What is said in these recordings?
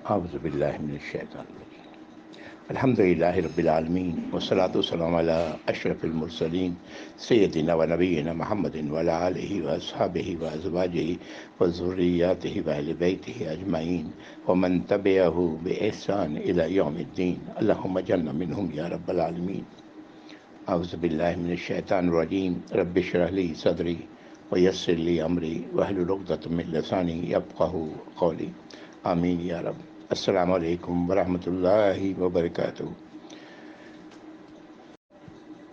اعوذ باللہ من الشیطان الرجیم الحمد للہ رب العالمین والصلاة والسلام علی اشرف المرسلین سیدنا و نبینا محمد وعلی آلہ واصحابہ وازواجہ وذریاتہ واہل بیتہ اجمعین ومن تبعہ بإحسان الی یوم الدین اللہم اجعلنا منہم یا رب العالمین۔ اعوذ باللہ من الشیطان الرجیم رب اشرح لی صدری ویسر لی امری واحلل عقدۃ من لسانی یفقہوا قولی آمین یا رب۔ السلام علیکم ورحمۃ اللہ وبرکاتہ۔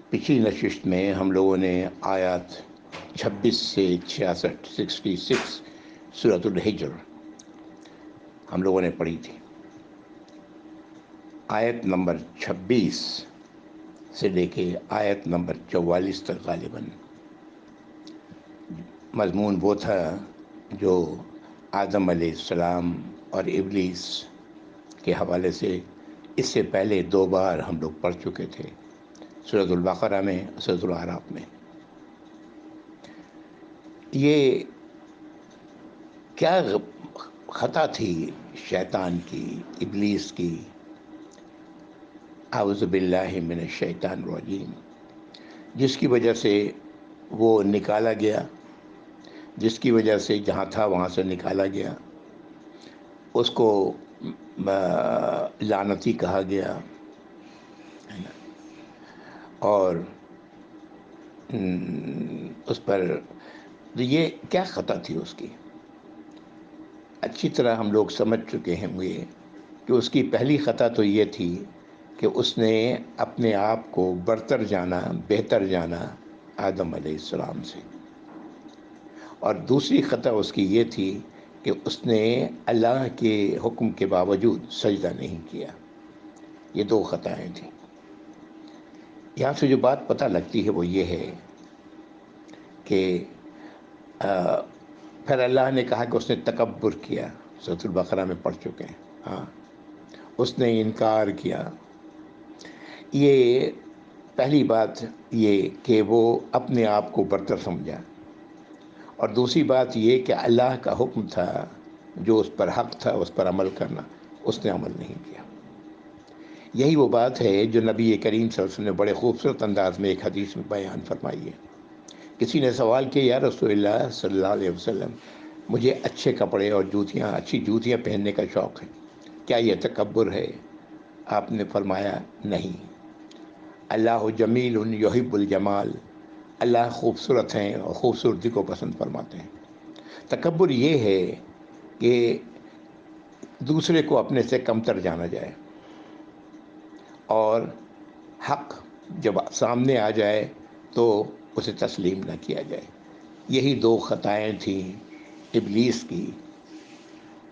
پچھلی نشست میں ہم لوگوں نے آیات 26 سے 66 66 سورۃ الحجر ہم لوگوں نے پڑھی تھی۔ آیت نمبر 26 سے لے کے آیت نمبر 44 تک غالباً مضمون وہ تھا جو آدم علیہ السلام اور ابلیس کے حوالے سے اس سے پہلے 2 بار ہم لوگ پڑھ چکے تھے، سورۃ البقرہ میں، سورۃ الاعراف میں۔ یہ کیا خطا تھی شیطان کی، ابلیس کی، اعوذ باللہ من الشیطان الرجیم، جس کی وجہ سے وہ نکالا گیا، جس کی وجہ سے جہاں تھا وہاں سے نکالا گیا، اس کو لعنتی کہا گیا، اور اس پر یہ کیا خطا تھی اس کی؟ اچھی طرح ہم لوگ سمجھ چکے ہیں کہ اس کی پہلی خطا تو یہ تھی کہ اس نے اپنے آپ کو برتر جانا، بہتر جانا آدم علیہ السلام سے، اور دوسری خطا اس کی یہ تھی کہ اس نے اللہ کے حکم کے باوجود سجدہ نہیں کیا۔ یہ 2 خطائیں تھیں۔ یہاں سے جو بات پتہ لگتی ہے وہ یہ ہے کہ پھر اللہ نے کہا کہ اس نے تکبر کیا، سورۃ البقرہ میں پڑھ چکے ہیں۔ ہاں، اس نے انکار کیا۔ یہ پہلی بات یہ کہ وہ اپنے آپ کو برتر سمجھا، اور دوسری بات یہ کہ اللہ کا حکم تھا، جو اس پر حق تھا اس پر عمل کرنا، اس نے عمل نہیں کیا۔ یہی وہ بات ہے جو نبی کریم صلی اللہ علیہ وسلم نے بڑے خوبصورت انداز میں ایک حدیث میں بیان فرمائی ہے۔ کسی نے سوال کیا، یا رسول اللہ صلی اللہ علیہ وسلم، مجھے اچھے کپڑے اور جوتیاں، اچھی جوتیاں پہننے کا شوق ہے، کیا یہ تکبر ہے؟ آپ نے فرمایا نہیں، اللہ جمیل یحب الجمال، اللہ خوبصورت ہیں اور خوبصورتی کو پسند فرماتے ہیں۔ تکبر یہ ہے کہ دوسرے کو اپنے سے کمتر جانا جائے، اور حق جب سامنے آ جائے تو اسے تسلیم نہ کیا جائے۔ یہی 2 خطائیں تھیں ابلیس کی۔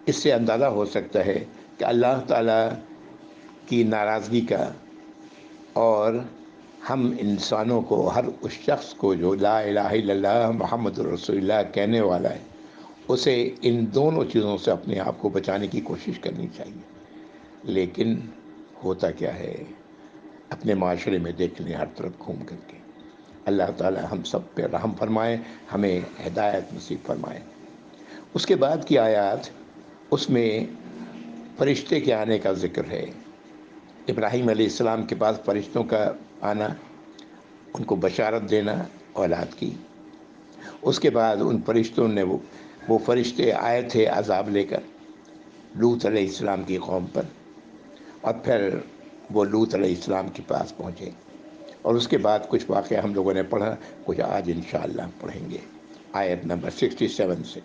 اس سے اندازہ ہو سکتا ہے کہ اللہ تعالیٰ کی ناراضگی کا، اور ہم انسانوں کو، ہر اس شخص کو جو لا الہ الا اللہ محمد رسول اللہ کہنے والا ہے، اسے ان دونوں چیزوں سے اپنے آپ کو بچانے کی کوشش کرنی چاہیے۔ لیکن ہوتا کیا ہے، اپنے معاشرے میں دیکھ لیں ہر طرف گھوم کر کے۔ اللہ تعالی ہم سب پہ رحم فرمائے، ہمیں ہدایت نصیب فرمائے۔ اس کے بعد کی آیات، اس میں فرشتے کے آنے کا ذکر ہے۔ ابراہیم علیہ السلام کے پاس فرشتوں کا آنا، ان کو بشارت دینا اولاد کی۔ اس کے بعد ان فرشتوں نے وہ فرشتے آئے تھے عذاب لے کر لوط علیہ السلام کی قوم پر، اور پھر وہ لوط علیہ السلام کے پاس پہنچے، اور اس کے بعد کچھ واقعہ ہم لوگوں نے پڑھا، کچھ آج انشاءاللہ پڑھیں گے۔ آیت نمبر 67 سے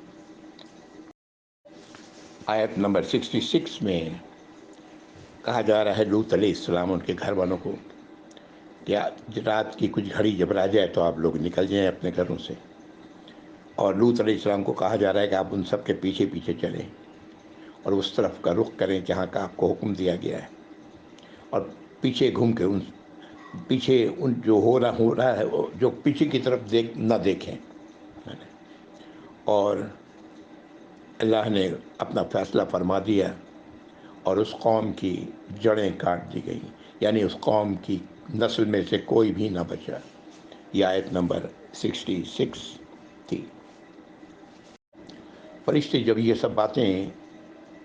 آیت نمبر 66 میں کہا جا رہا ہے لوط علیہ السلام ان کے گھر والوں کو کہ رات کی کچھ گھڑی جب آ جائے تو آپ لوگ نکل جائیں اپنے گھروں سے، اور لوط علیہ السلام کو کہا جا رہا ہے کہ آپ ان سب کے پیچھے پیچھے چلیں اور اس طرف کا رخ کریں جہاں کا آپ کو حکم دیا گیا ہے، اور پیچھے گھوم کے پیچھے جو ہو رہا ہے جو پیچھے کی طرف نہ دیکھیں۔ اور اللہ نے اپنا فیصلہ فرما دیا، اور اس قوم کی جڑیں کاٹ دی گئیں، یعنی اس قوم کی نسل میں سے کوئی بھی نہ بچا۔ یہ آیت نمبر 66 تھی۔ فرشتے جب یہ سب باتیں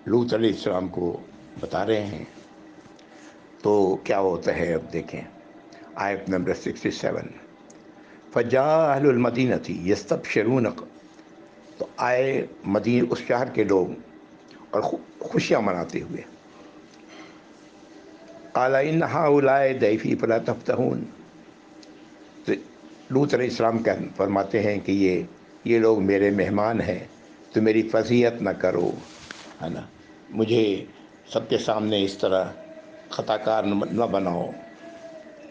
لوط علیہ السلام کو بتا رہے ہیں۔ تو کیا ہوتا ہے اب دیکھیں، آیت نمبر 67، فجاء اہل المدینہ تھی یستبشرون، تو آئے مدینہ اس شہر کے لوگ اور خوشیاں مناتے ہوئے، قال ان ہؤلاء ضیفی فلا تفتحون، تو لوط علیہ السلام فرماتے ہیں کہ یہ لوگ میرے مہمان ہیں، تو میری فضیحت نہ کرو، ہے نا، مجھے سب کے سامنے اس طرح خطا کار نہ بناؤ۔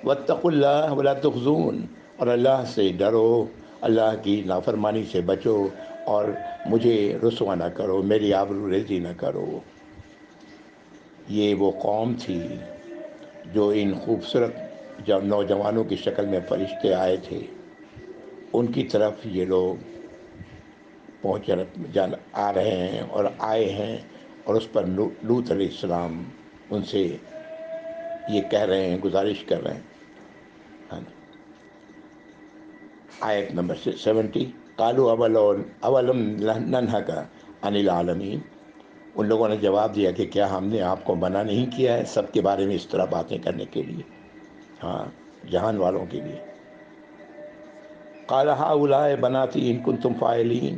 واتقوا اللہ ولا تخزون، اور اللہ سے ڈرو، اللہ کی نافرمانی سے بچو، اور مجھے رسوا نہ کرو، میری آبرو ریزی نہ کرو۔ یہ وہ قوم تھی جو ان خوبصورت نوجوانوں کی شکل میں فرشتے آئے تھے، ان کی طرف یہ لوگ آ رہے ہیں اور آئے ہیں، اور اس پر لوط علیہ السلام ان سے یہ کہہ رہے ہیں، گزارش کر رہے ہیں۔ آیت نمبر 70، قالوا اولم ننہک عن العالمین، ان لوگوں نے جواب دیا کہ کیا ہم نے آپ کو منع نہیں کیا ہے سب کے بارے میں اس طرح باتیں کرنے کے لیے، ہاں، جہان والوں کے لیے۔ قال ہؤلاء بناتی ان کنتم فاعلین،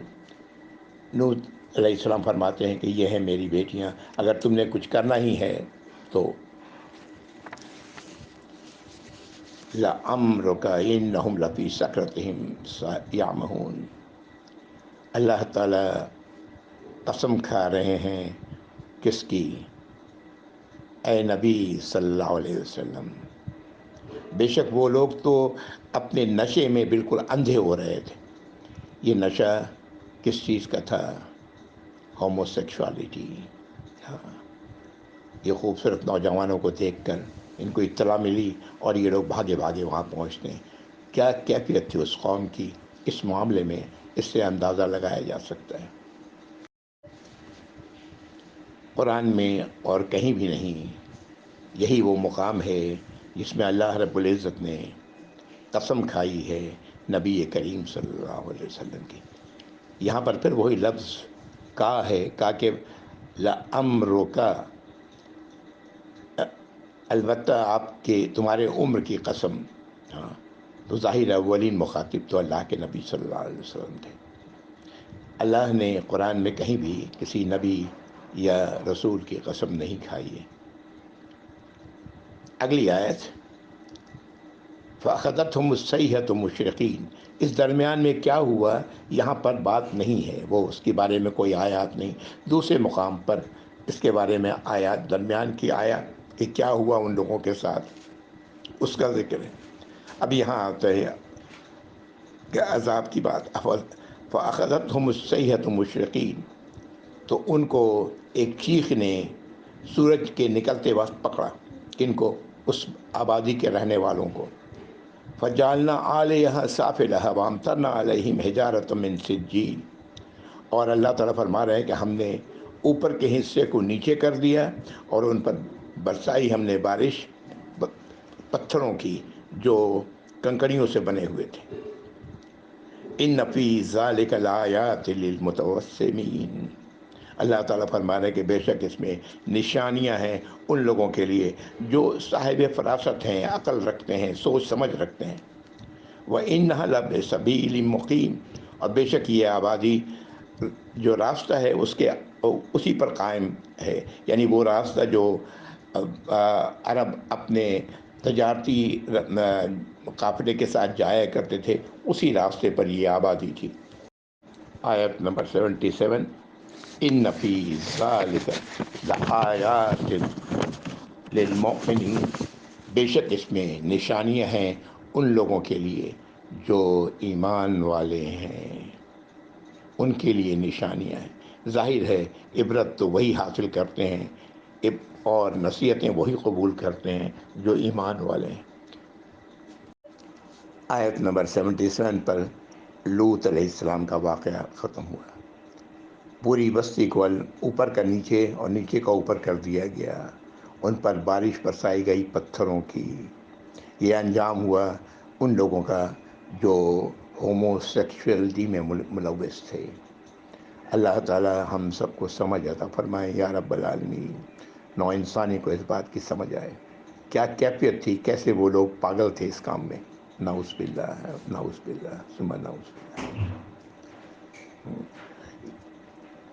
نوح علیہ السلام فرماتے ہیں کہ یہ ہیں میری بیٹیاں، اگر تم نے کچھ کرنا ہی ہے تو لعمرک انہم لفی سکرتہم یعمہون، اللہ تعالیٰ قسم کھا رہے ہیں کس کی؟ اے نبی صلی اللہ علیہ وسلم، بے شک وہ لوگ تو اپنے نشے میں بالکل اندھے ہو رہے تھے۔ یہ نشہ کس چیز کا تھا؟ Homo sexuality. ہاں، یہ خوبصورت نوجوانوں کو دیکھ کر ان کو اطلاع ملی اور یہ لوگ بھاگے بھاگے وہاں پہنچتے ہیں۔ کیا کیفیت تھی اس قوم کی اس معاملے میں، اس سے اندازہ لگایا جا سکتا ہے۔ قرآن میں اور کہیں بھی نہیں، یہی وہ مقام ہے جس میں اللہ رب العزت نے قسم کھائی ہے نبی کریم صلی اللہ علیہ وسلم کی۔ یہاں پر پھر وہی لفظ کا ہے، کا کہ لعمرک، البتہ آپ کے تمہارے عمر کی قسم، ہاں، تو ظاہر اولین مخاطب تو اللہ کے نبی صلی اللہ علیہ وسلم تھے۔ اللہ نے قرآن میں کہیں بھی کسی نبی یا رسول کی قسم نہیں کھائی ہے۔ اگلی آیت، فَأَخَذَتْهُمُ الصَّيْحَةُ مُشْرِقِينَ، اس درمیان میں کیا ہوا یہاں پر بات نہیں ہے، وہ اس کے بارے میں کوئی آیات نہیں۔ دوسرے مقام پر اس کے بارے میں آیات، درمیان کی آیات کہ کیا ہوا ان لوگوں کے ساتھ، اس کا ذکر ہے۔ اب یہاں آتا ہے کہ عذاب کی بات، فَأَخَذَتْهُمُ الصَّيْحَةُ مُشْرِقِينَ، تو ان کو ایک چیخ نے سورج کے نکلتے وقت پکڑا، کن کو؟ اس آبادی کے رہنے والوں کو۔ فَجَعَلْنَا عَلَيْهَا سَافِلَهَا وَأَمْطَرْنَا عَلَيْهِمْ حِجَارَةً مِّن سِجِّيلٍ، اور اللہ تعالیٰ فرما رہے ہیں کہ ہم نے اوپر کے حصے کو نیچے کر دیا اور ان پر برسائی ہم نے بارش پتھروں کی جو کنکریوں سے بنے ہوئے تھے۔ إِنَّ فِي ذَلِكَ لَآيَاتٍ لِّلْمُتَوَسِّمِينَ، اللہ تعالیٰ فرما رہے ہیں کہ بے شک اس میں نشانیاں ہیں ان لوگوں کے لیے جو صاحب فراست ہیں، عقل رکھتے ہیں، سوچ سمجھ رکھتے ہیں۔ وَإِنَّهَا لَبِسَبِيلٍ مُقِيمٍ، اور بے شک یہ آبادی جو راستہ ہے اسی پر قائم ہے، یعنی وہ راستہ جو عرب اپنے تجارتی قافلے کے ساتھ جایا کرتے تھے، اسی راستے پر یہ آبادی تھی۔ آیت نمبر 77، إِنَّ فِي ذَلِكَ لَآيَاتٍ لِلْمُؤْمِنِينَ، بے شک اس میں نشانیاں ہیں ان لوگوں کے لیے جو ایمان والے ہیں، ان کے لیے نشانیاں ہیں۔ ظاہر ہے عبرت تو وہی حاصل کرتے ہیں اور نصیحتیں وہی قبول کرتے ہیں جو ایمان والے ہیں۔ آیت نمبر 77 پر لوط علیہ السلام کا واقعہ ختم ہوا۔ پوری بستی کو اوپر کا نیچے اور نیچے کا اوپر کر دیا گیا، ان پر بارش برسائی گئی پتھروں کی۔ یہ انجام ہوا ان لوگوں کا جو ہومو سیکشولیٹی میں ملوث تھے۔ اللہ تعالی ہم سب کو سمجھ عطا فرمائے یا رب العالمین، نو انسانی کو اس بات کی سمجھ آئے کیا کیفیت تھی، کیسے وہ لوگ پاگل تھے اس کام میں۔ نعوذ باللہ، نعوذ باللہ ثم نعوذ باللہ۔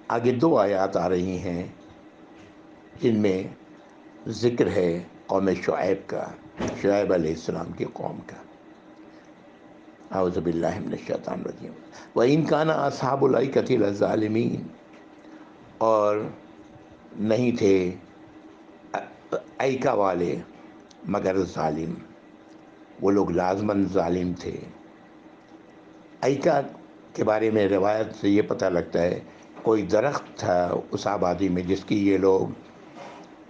آگے دو آیات آ رہی ہیں جن میں ذکر ہے قوم شعیب کا، شعیب علیہ السلام کی قوم کا۔ اعوذ باللہ من الشیطان الرجیم۔ وَإِنْ كَانَ أَصْحَابُ الْأَيْكَةِ لَظَالِمِينَ، اور نہیں تھے ایکا والے مگر ظالم، وہ لوگ لازماً ظالم تھے۔ ایکا کے بارے میں روایت سے یہ پتہ لگتا ہے کوئی درخت تھا اس آبادی میں جس کی یہ لوگ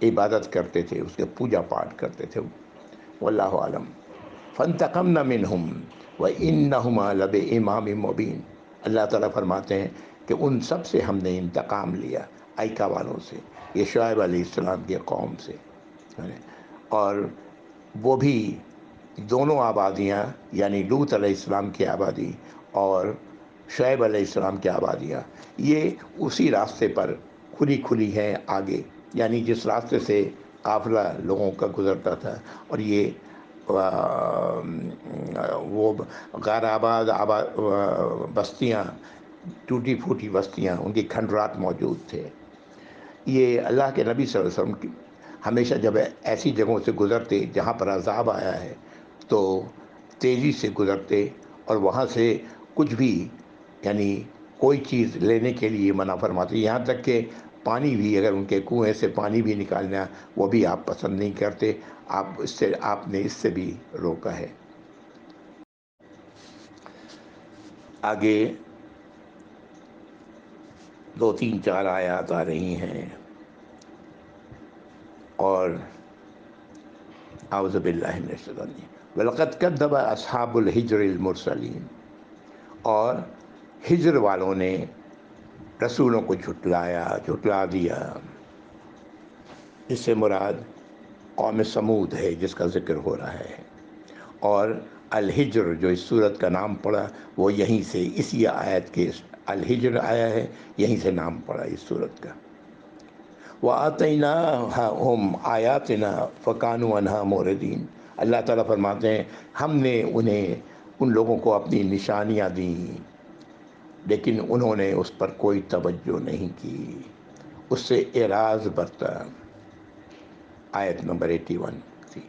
عبادت کرتے تھے، اس کے پوجا پاٹ کرتے تھے، واللہ عالم۔ فانتقمنا منہم وانہما لبإمام مبین، اللہ تعالیٰ فرماتے ہیں کہ ان سب سے ہم نے انتقام لیا، ایکا والوں سے، یہ شعیب علیہ السلام کی قوم سے، اور وہ بھی دونوں آبادیاں، یعنی لوط علیہ السلام کی آبادی اور شعیب علیہ السلام کی آبادیاں، یہ اسی راستے پر کھلی کھلی ہیں آگے، یعنی جس راستے سے قافلہ لوگوں کا گزرتا تھا، اور یہ وہ غیر آباد بستیاں، ٹوٹی پھوٹی بستیاں، ان کی کھنڈرات موجود تھے۔ یہ اللہ کے نبی صلی اللہ علیہ وسلم کی ہمیشہ جب ایسی جگہوں سے گزرتے جہاں پر عذاب آیا ہے تو تیزی سے گزرتے، اور وہاں سے کچھ بھی، یعنی کوئی چیز لینے کے لیے منع فرماتے، یہاں تک کہ پانی بھی، اگر ان کے کنویں سے پانی بھی نکالنا وہ بھی آپ پسند نہیں کرتے، آپ نے اس سے بھی روکا ہے۔ آگے 2 3 4 آیات آ رہی ہیں، اور اعوذ باللہ من الشیطان الرجیم۔ وَلَقَدْ كَذَّبَ أَصْحَابُ الْحِجْرِ الْمُرْسَلِينَ، اور ہجر والوں نے رسولوں کو جھٹلا دیا۔ اس سے مراد قوم سمود ہے جس کا ذکر ہو رہا ہے، اور الحجر جو اس صورت کا نام پڑا وہ یہیں سے، اسی آیت کے الحجر آیا ہے، یہیں سے نام پڑا اس صورت کا۔ وَآتَيْنَاهُمْ آيَاتِنَا فَكَانُوا عَنْهَا مُعْرِضِينَ، اللہ تعالیٰ فرماتے ہیں ہم نے ان لوگوں کو اپنی نشانیاں دیں، لیکن انہوں نے اس پر کوئی توجہ نہیں کی، اس سے اعراض برتا۔ آیت نمبر 81 تھی۔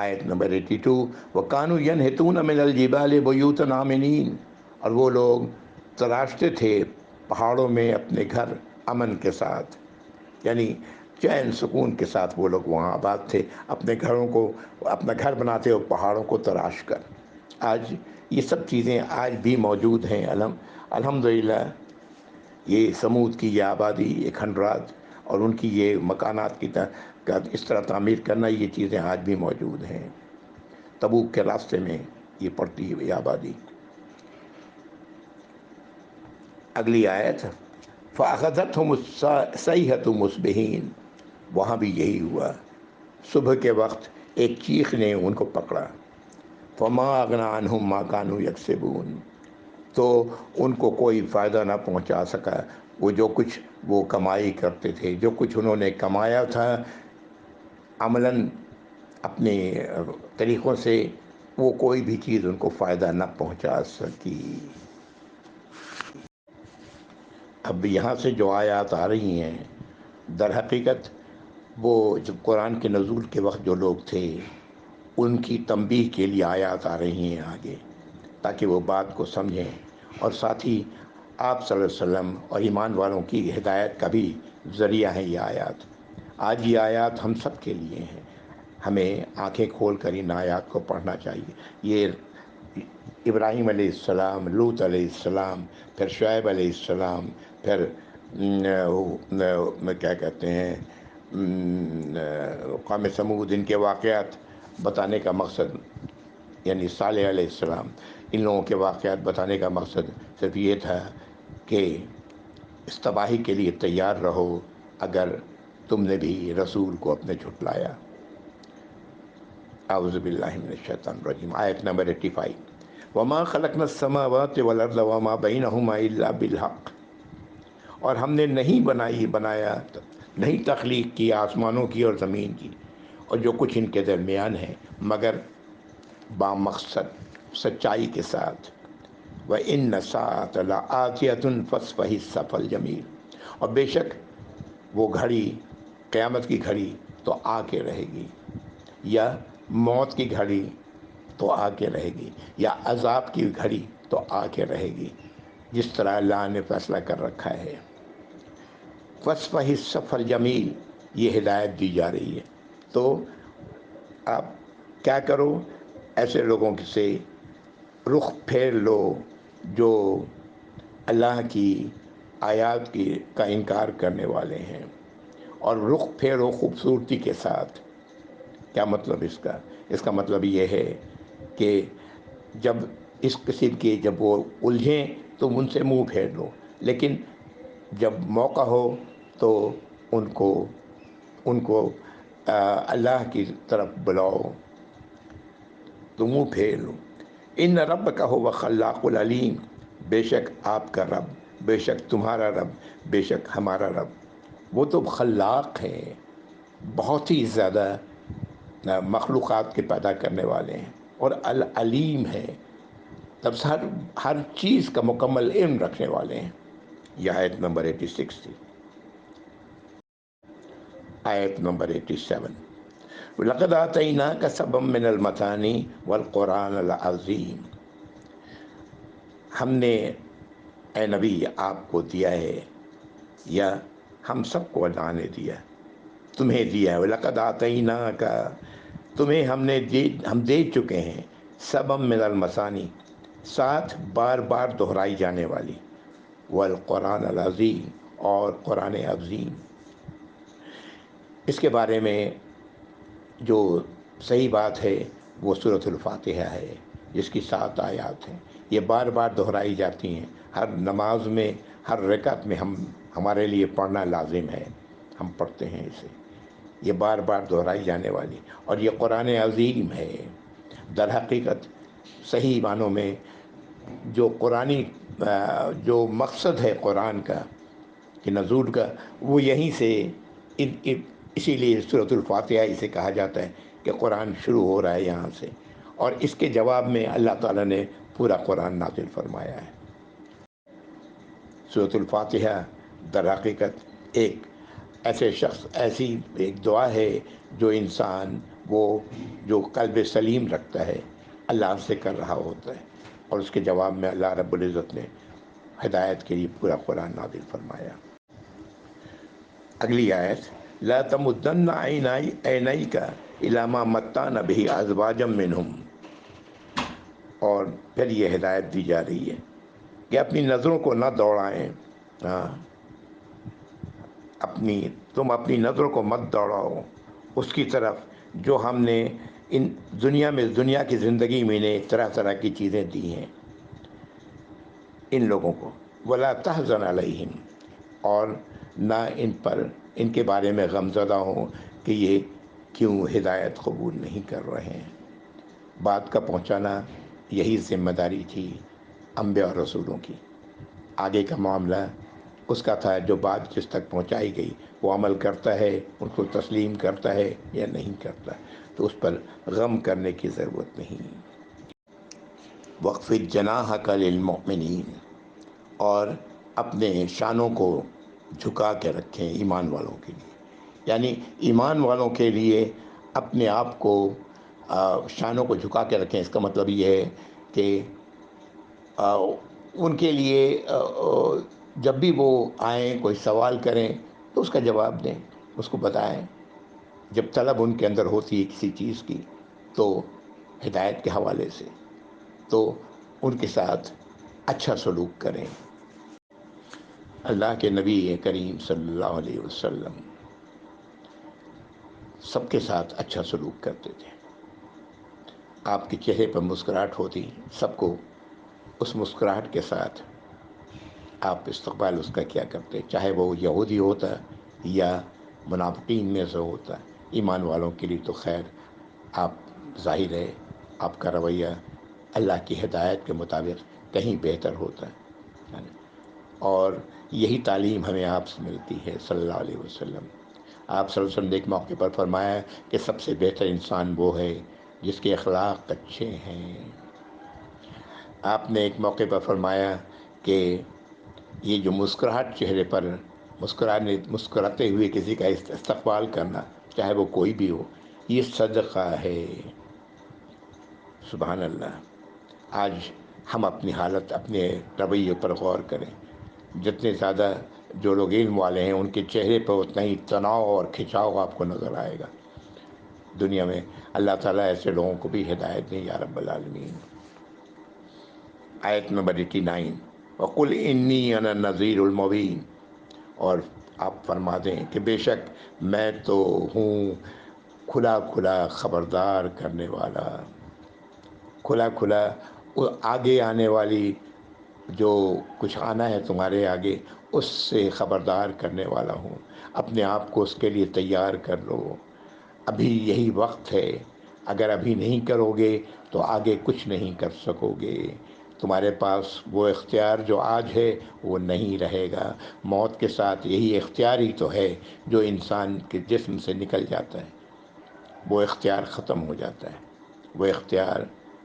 آیت نمبر 82، وَكَانُوا يَنْحِتُونَ مِنَ الْجِبَالِ بُيُوتًا آمِنِينَ، اور وہ لوگ تراشتے تھے پہاڑوں میں اپنے گھر امن کے ساتھ، یعنی چین سکون کے ساتھ وہ لوگ وہاں آباد تھے، اپنے گھروں کو، اپنا گھر بناتے اور پہاڑوں کو تراش کر۔ آج یہ سب چیزیں آج بھی موجود ہیں، الحمدللہ۔ یہ سمود کی یہ آبادی، یہ کھنڈرات اور ان کی یہ مکانات کی اس طرح تعمیر کرنا، یہ چیزیں آج بھی موجود ہیں۔ تبوک کے راستے میں یہ پڑتی ہے یہ آبادی۔ اگلی آیت، فَأَخَذَتْهُمُ الصَّيْحَةُ مُصْبِحِينَ، وہاں بھی یہی ہوا، صبح کے وقت ایک چیخ نے ان کو پکڑا۔ فَمَا أَغْنَىٰ عَنْهُمْ مَا كَانُوا يَكْسِبُونَ، تو ان کو کوئی فائدہ نہ پہنچا سکا وہ جو کچھ وہ کمائی کرتے تھے، جو کچھ انہوں نے کمایا تھا عملاً اپنے طریقوں سے، وہ کوئی بھی چیز ان کو فائدہ نہ پہنچا سکی۔ اب یہاں سے جو آیات آ رہی ہیں، در حقیقت وہ جو قرآن کے نزول کے وقت جو لوگ تھے ان کی تنبیہ کے لیے آیات آ رہی ہیں آگے، تاکہ وہ بات کو سمجھیں، اور ساتھ ہی آپ صلی اللہ علیہ وسلم اور ایمان والوں کی ہدایت کا بھی ذریعہ ہے یہ آیات۔ آج یہ آیات ہم سب کے لیے ہیں، ہمیں آنکھیں کھول کر ان آیات کو پڑھنا چاہیے۔ یہ ابراہیم علیہ السلام، لوط علیہ السلام، پھر شعیب علیہ السلام، پھر کیا کہتے ہیں قوم سمود، ان کے واقعات بتانے کا مقصد، یعنی صالح علیہ السلام، ان لوگوں کے واقعات بتانے کا مقصد صرف یہ تھا کہ اس تباہی کے لیے تیار رہو اگر تم نے بھی رسول کو اپنے جھٹلایا۔ اعوذ باللہ من الشیطان الرجیم۔ آیت نمبر 85، وَمَا خَلَقْنَا السَّمَاوَاتِ وَالْأَرْضَ وَمَا بَيْنَهُمَا إِلَّا بِالْحَقِّ، اور ہم نے نہیں بنایا نہیں تخلیق کی آسمانوں کی اور زمین کی اور جو کچھ ان کے درمیان ہے مگر بامقصد سچائی کے ساتھ۔ وَإِنَّ السَّاعَةَ لَآتِيَةٌ فَاصْفَحِ الصَّفْحَ الْجَمِيلَ، اور بے شک وہ گھڑی، قیامت کی گھڑی تو آ کے رہے گی، یا موت کی گھڑی تو آ کے رہے گی، یا عذاب کی گھڑی تو آ کے رہے گی، جس طرح اللہ نے فیصلہ کر رکھا ہے۔ فَاصْفَحِ الصَّفْحَ الْجَمِيلَ، یہ ہدایت دی جا رہی ہے۔ تو آپ کیا کرو؟ ایسے لوگوں سے رخ پھیر لو جو اللہ کی آیات کا انکار کرنے والے ہیں، اور رخ پھیرو خوبصورتی کے ساتھ۔ کیا مطلب اس کا مطلب یہ ہے کہ جب اس قسم کی جب وہ الجھیں تو ان سے منہ پھیر لو، لیکن جب موقع ہو تو ان کو اللہ کی طرف بلاؤ تو منہ پھیر لو۔ ان ربک ھو خلاق العلیم، بے شک آپ کا رب، بے شک تمہارا رب، بے شک ہمارا رب، وہ تو خلاق ہے، بہت ہی زیادہ مخلوقات کے پیدا کرنے والے ہیں، اور العلیم ہے، تب ہر چیز کا مکمل علم رکھنے والے ہیں۔ یہ آیت نمبر 86 تھی۔ آیت نمبر 87، لَقَدْ آتَيْنَاكَ سَبْعًا مِّنَ الْمَثَانِي وَالْقُرْآنَ الْعَظِيمَ، ہم نے اے نبی آپ کو دیا ہے، یا ہم سب کو اللہ نے دیا، تمہیں دیا ہے۔ وَلَقَدْ آتَيْنَاكَ، تمہیں ہم دے چکے ہیں، سَبْعًا مِّنَ الْمَثَانِي، 7 بار بار دہرائی جانے والی، والقرآن العظیم، اور قرآن عظیم۔ اس کے بارے میں جو صحیح بات ہے وہ سورۃ الفاتحہ ہے، جس کی 7 آیات ہیں۔ یہ بار بار دہرائی جاتی ہیں، ہر نماز میں، ہر رکعت میں ہمارے لیے پڑھنا لازم ہے، ہم پڑھتے ہیں اسے۔ یہ بار بار دہرائی جانے والی، اور یہ قرآن عظیم ہے۔ در حقیقت صحیح معنوں میں جو مقصد ہے قرآن کا کہ نزول کا، وہ یہیں سے، اسی لیے سورۃ الفاتحہ اسے کہا جاتا ہے کہ قرآن شروع ہو رہا ہے یہاں سے، اور اس کے جواب میں اللہ تعالیٰ نے پورا قرآن نازل فرمایا ہے۔ سورۃ الفاتحہ در حقیقت ایسی ایک دعا ہے جو انسان جو قلب سلیم رکھتا ہے اللہ سے کر رہا ہوتا ہے، اور اس کے جواب میں اللہ رب العزت نے ہدایت کے لیے پورا قرآن نازل فرمایا۔ اگلی آیت، لا تمدن عینیک الی ما متعنا بہ ازواجا منہم، اور پھر یہ ہدایت دی جا رہی ہے کہ اپنی نظروں کو نہ دوڑائیں، تم اپنی نظروں کو مت دوڑاؤ اس کی طرف جو ہم نے ان دنیا کی زندگی میں انہیں طرح طرح کی چیزیں دی ہیں ان لوگوں کو، ولا تحزن علیہم، اور نہ ان کے بارے میں غمزدہ ہوں کہ یہ کیوں ہدایت قبول نہیں کر رہے ہیں۔ بات کا پہنچانا یہی ذمہ داری تھی انبیاء اور رسولوں کی۔ آگے کا معاملہ اس کا تھا جو بات جس تک پہنچائی گئی وہ عمل کرتا ہے، ان کو تسلیم کرتا ہے یا نہیں کرتا، تو اس پر غم کرنے کی ضرورت نہیں۔ وَاخْفِضْ جَنَاحَكَ لِلْمُؤْمِنِينَ، اور اپنے شانوں کو جھکا کے رکھیں ایمان والوں کے لیے، یعنی ایمان والوں کے لیے اپنے آپ کو شانوں کو جھکا کے رکھیں۔ اس کا مطلب یہ ہے کہ ان کے لیے جب بھی وہ آئیں کوئی سوال کریں تو اس کا جواب دیں، اس کو بتائیں۔ جب طلب ان کے اندر ہوتی ہے کسی چیز کی تو ہدایت کے حوالے سے، تو ان کے ساتھ اچھا سلوک کریں۔ اللہ کے نبی کریم صلی اللہ علیہ وسلم سب کے ساتھ اچھا سلوک کرتے تھے۔ آپ کے چہرے پر مسکراہٹ ہوتی، سب کو اس مسکراہٹ کے ساتھ آپ استقبال اس کا کیا کرتے، چاہے وہ یہودی ہوتا یا منافقین میں سے ہوتا۔ ایمان والوں کے لیے تو خیر آپ ظاہر ہے آپ کا رویہ اللہ کی ہدایت کے مطابق کہیں بہتر ہوتا ہے۔ اور یہی تعلیم ہمیں آپ سے ملتی ہے صلی اللہ علیہ وسلم۔ آپ صلی اللہ علیہ وسلم نے ایک موقع پر فرمایا کہ سب سے بہتر انسان وہ ہے جس کے اخلاق اچھے ہیں۔ آپ نے ایک موقع پر فرمایا کہ یہ جو مسکراہٹ چہرے پر مسکراتے ہوئے کسی کا استقبال کرنا، چاہے وہ کوئی بھی ہو، یہ صدقہ ہے۔ سبحان اللہ۔ آج ہم اپنی حالت، اپنے رویے پر غور کریں۔ جتنے زیادہ جو لوگ علم والے ہیں ان کے چہرے پر اتنا ہی تناؤ اور کھنچاؤ آپ کو نظر آئے گا دنیا میں۔ اللہ تعالیٰ ایسے لوگوں کو بھی ہدایت دیں یا رب العالمین۔ آیت نمبر 89، وَقُلْ إِنِّي أَنَا النَّذِيرُ الْمُبِينُ، اور آپ فرما دیں کہ بے شک میں تو ہوں کھلا کھلا خبردار کرنے والا، کھلا کھلا آگے آنے والی جو کچھ آنا ہے تمہارے آگے اس سے خبردار کرنے والا ہوں۔ اپنے آپ کو اس کے لیے تیار کر لو، ابھی یہی وقت ہے، اگر ابھی نہیں کرو گے تو آگے کچھ نہیں کر سکو گے۔ تمہارے پاس وہ اختیار جو آج ہے وہ نہیں رہے گا۔ موت کے ساتھ یہی اختیار ہی تو ہے جو انسان کے جسم سے نکل جاتا ہے، وہ اختیار ختم ہو جاتا ہے، وہ اختیار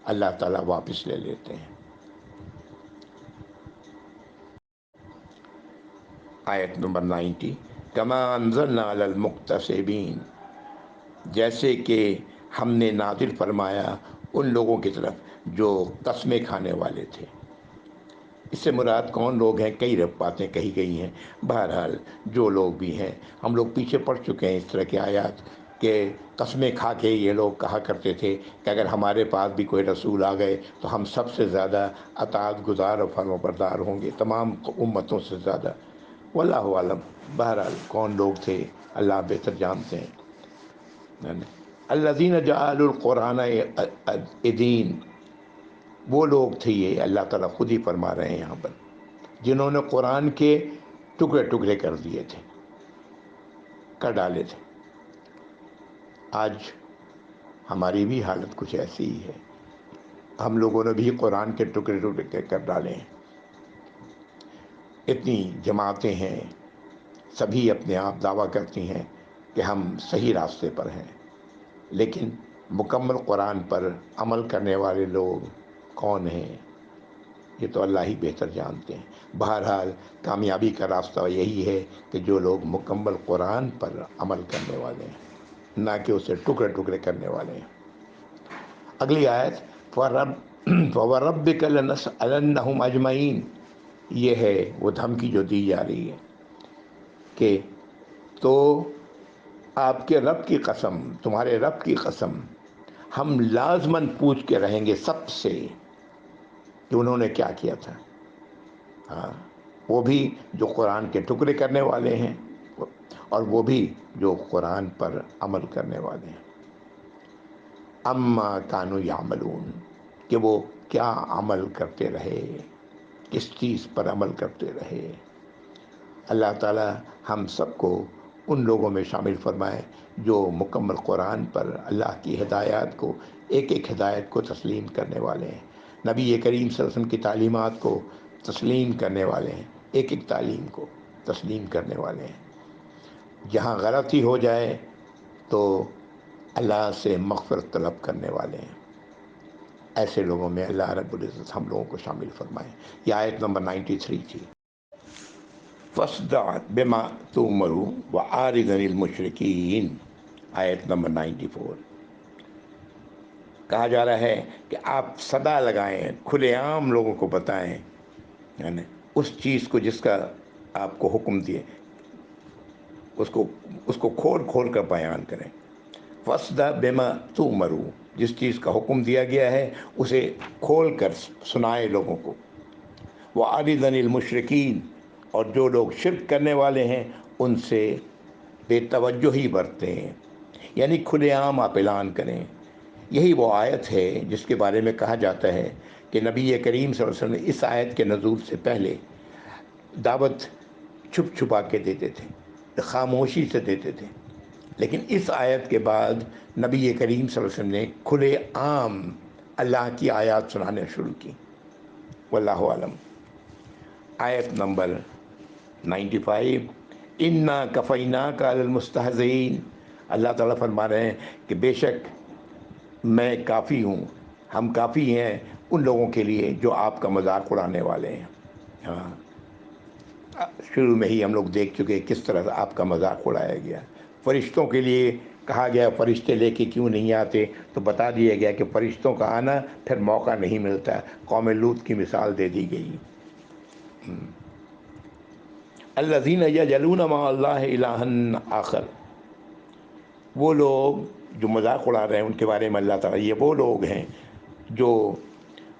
اللہ تعالیٰ واپس لے لیتے ہیں۔ آیت نمبر 90، کما انزلنا علی المقتصبین، جیسے کہ ہم نے نازل فرمایا ان لوگوں کی طرف جو قسمیں کھانے والے تھے۔ اس سے مراد کون لوگ ہیں؟ کئی باتیں کہی گئی ہیں، بہرحال جو لوگ بھی ہیں، ہم لوگ پیچھے پڑ چکے ہیں اس طرح کی آیات کہ قسمیں کھا کے یہ لوگ کہا کرتے تھے کہ اگر ہمارے پاس بھی کوئی رسول آ گئے تو ہم سب سے زیادہ اطاعت گزار اور فرما بردار ہوں گے، تمام امتوں سے زیادہ۔ واللہ عالم، بہرحال کون لوگ تھے اللہ بہتر جانتے ہیں۔ الذین جعلوا القرآن عضین، وہ لوگ تھے، یہ اللہ تعالیٰ خود ہی فرما رہے ہیں یہاں پر، جنہوں نے قرآن کے ٹکڑے ٹکڑے کر دیے تھے، کر ڈالے تھے۔ آج ہماری بھی حالت کچھ ایسی ہی ہے، ہم لوگوں نے بھی قرآن کے ٹکڑے ٹکڑے کر ڈالے ہیں۔ اتنی جماعتیں ہیں، سبھی اپنے آپ دعویٰ کرتی ہیں کہ ہم صحیح راستے پر ہیں، لیکن مکمل قرآن پر عمل کرنے والے لوگ کون ہیں یہ تو اللہ ہی بہتر جانتے ہیں۔ بہرحال کامیابی کا راستہ یہی ہے کہ جو لوگ مکمل قرآن پر عمل کرنے والے ہیں، نہ کہ اسے ٹکڑے ٹکڑے کرنے والے ہیں۔ اگلی آیت، فَوَرَبِّكَ لَنَسْأَلَنَّهُمْ أَجْمَعِينَ، یہ ہے وہ دھمکی جو دی جا رہی ہے کہ تو آپ کے رب کی قسم، تمہارے رب کی قسم، ہم لازماً پوچھ کے رہیں گے سب سے کہ انہوں نے کیا کیا تھا۔ ہاں، وہ بھی جو قرآن کے ٹکڑے کرنے والے ہیں اور وہ بھی جو قرآن پر عمل کرنے والے ہیں۔ اما کانوا یعملون، کہ وہ کیا عمل کرتے رہے، کس چیز پر عمل کرتے رہے۔ اللہ تعالی ہم سب کو ان لوگوں میں شامل فرمائے جو مکمل قرآن پر اللہ کی ہدایات کو، ایک ایک ہدایت کو تسلیم کرنے والے ہیں، نبی کریم صلی اللہ علیہ وسلم کی تعلیمات کو تسلیم کرنے والے ہیں، ایک ایک تعلیم کو تسلیم کرنے والے ہیں۔ جہاں غلطی ہو جائے تو اللہ سے مغفرت طلب کرنے والے ہیں۔ ایسے لوگوں میں اللہ رب العزت ہم لوگوں کو شامل فرمائے۔ یہ آیت نمبر 93 تھی۔ فَاصْدَعْ بِمَا تُؤْمَرُ وَأَعْرِضْ عَنِ الْمُشْرِكِينَ، آیت نمبر 94۔ کہا جا رہا ہے کہ آپ صدا لگائیں، کھلے عام لوگوں کو بتائیں، یعنی اس چیز کو جس کا آپ کو حکم دیے اس کو کھول کھول کر بیان کریں۔ فَاصْدَعْ بِمَا تُؤْمَرُ، جس چیز کا حکم دیا گیا ہے اسے کھول کر سنائے لوگوں کو۔ وَأَعْرِضْ عَنِ الْمُشْرِكِينَ، اور جو لوگ شرک کرنے والے ہیں ان سے بے توجہی برتیں، یعنی کھلے عام آپ اعلان کریں۔ یہی وہ آیت ہے جس کے بارے میں کہا جاتا ہے کہ نبی کریم صلی اللہ علیہ وسلم نے اس آیت کے نزول سے پہلے دعوت چھپ چھپا کے دیتے تھے، خاموشی سے دیتے تھے، لیکن اس آیت کے بعد نبی کریم صلی اللہ علیہ وسلم نے کھلے عام اللہ کی آیات سنانے شروع کی۔ واللہ اعلم۔ آیت نمبر 95، انا کفینا کا المستہزئین، اللہ تعالیٰ فرما رہے ہیں کہ بے شک میں کافی ہوں، ہم کافی ہیں ان لوگوں کے لیے جو آپ کا مذاق اڑانے والے ہیں۔ ہاں، شروع میں ہی ہم لوگ دیکھ چکے کس طرح سے آپ کا مذاق اڑایا گیا۔ فرشتوں کے لیے کہا گیا فرشتے لے کے کیوں نہیں آتے، تو بتا دیا گیا کہ فرشتوں کا آنا پھر موقع نہیں ملتا۔ قوم لوط کی مثال دے دی گئی۔ الذین یجعلون مع اللہ الہا آخر، وہ لوگ جو مذاق اڑا رہے ہیں ان کے بارے میں اللہ تعالیٰ، یہ وہ لوگ ہیں جو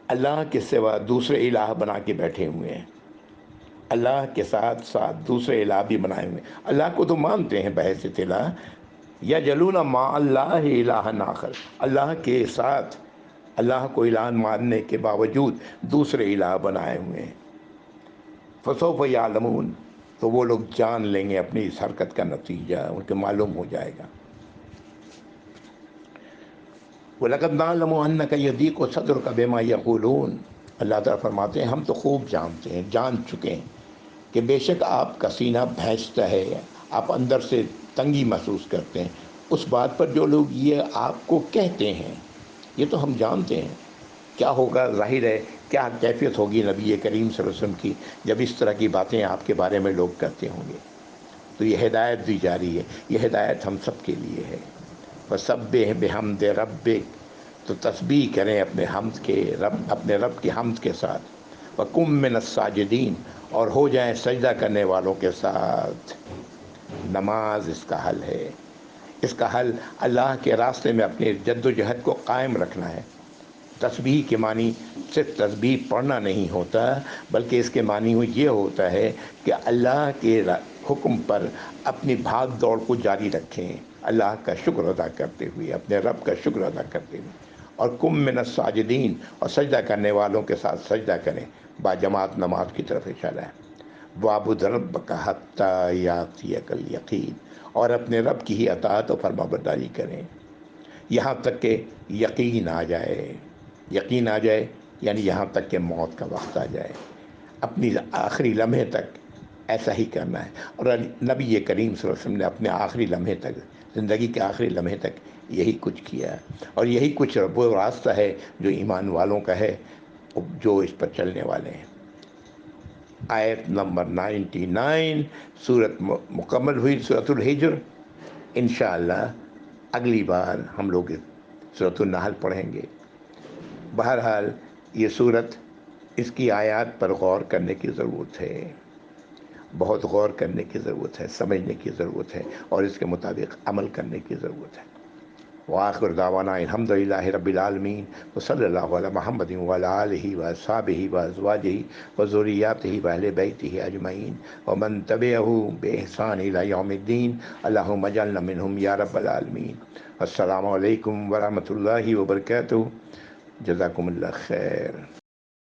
اللہ کے سوا دوسرے الہ بنا کے بیٹھے ہوئے ہیں، اللہ کے ساتھ ساتھ دوسرے الہ بھی بنائے ہوئے ہیں۔ اللہ کو تو مانتے ہیں بحیثیت الہ، یجعلون مع اللہ الہا آخر، اللہ کے ساتھ اللہ کو الہ ماننے کے باوجود دوسرے الہ بنائے ہوئے ہیں۔ فسوف یعلمون، تو وہ لوگ جان لیں گے اپنی اس حرکت کا نتیجہ، ان کو معلوم ہو جائے گا۔ وَلَقَدْ نَعْلَمُ أَنَّكَ يَضِيقُ صَدْرُكَ بِمَا يَقُولُونَ، اللہ تعالیٰ فرماتے ہیں ہم تو خوب جانتے ہیں، جان چکے ہیں کہ بے شک آپ کا سینہ بھینچتا ہے، آپ اندر سے تنگی محسوس کرتے ہیں اس بات پر جو لوگ یہ آپ کو کہتے ہیں، یہ تو ہم جانتے ہیں کیا ہوگا۔ ظاہر ہے کیا کیفیت ہوگی نبی کریم صلی اللہ علیہ وسلم کی جب اس طرح کی باتیں آپ کے بارے میں لوگ کرتے ہوں گے۔ تو یہ ہدایت دی جا رہی ہے، یہ ہدایت ہم سب کے لیے ہے۔ فسبح بحمد ربک، تو تسبیح کریں اپنے حمد کے رب، اپنے رب کی حمد کے ساتھ۔ وقم من الساجدین، اور ہو جائیں سجدہ کرنے والوں کے ساتھ۔ نماز اس کا حل ہے، اس کا حل اللہ کے راستے میں اپنی جد و جہد کو قائم رکھنا ہے۔ تسبیح کے معنی صرف تسبیح پڑھنا نہیں ہوتا، بلکہ اس کے معنی یہ ہوتا ہے کہ اللہ کے حکم پر اپنی بھاگ دوڑ کو جاری رکھیں، اللہ کا شکر ادا کرتے ہوئے، اپنے رب کا شکر ادا کرتے ہوئے۔ اور قم من الساجدین، اور سجدہ کرنے والوں کے ساتھ سجدہ کریں، باجماعت نماز کی طرف اشارہ ہے۔ وَاعْبُدْ رَبَّكَ حَتَّىٰ يَأْتِيَكَ الْيَقِينُ، اور اپنے رب کی ہی اطاعت و فرما برداری کریں یہاں تک کہ یقین آ جائے۔ یقین آ جائے یعنی یہاں تک کہ موت کا وقت آ جائے، اپنی آخری لمحے تک ایسا ہی کرنا ہے۔ اور نبی کریم صلی اللہ علیہ وسلم نے اپنے آخری لمحے تک، زندگی کے آخری لمحے تک یہی کچھ کیا ہے، اور یہی کچھ وہ راستہ ہے جو ایمان والوں کا ہے، جو اس پر چلنے والے ہیں۔ آیت نمبر 99 سورت مکمل ہوئی، سورۃ الحجر۔ انشاءاللہ اگلی بار ہم لوگ سورۃ النحل پڑھیں گے۔ بہرحال یہ صورت، اس کی آیات پر غور کرنے کی ضرورت ہے، بہت غور کرنے کی ضرورت ہے، سمجھنے کی ضرورت ہے، اور اس کے مطابق عمل کرنے کی ضرورت ہے۔ وآخر دعوانا الحمد للہ رب العالمین، وصلی اللہ علی محمد وعلی آلہ واصحابہ وازواجہ وذریاتہ واہل بیتہ اجمعین ومن تبعہ بإحسان الی یوم الدین، اللہم اجعلنا منہم یا رب العالمین۔ السلام علیکم ورحمۃ اللہ وبرکاتہ، جزاکم اللہ خیر۔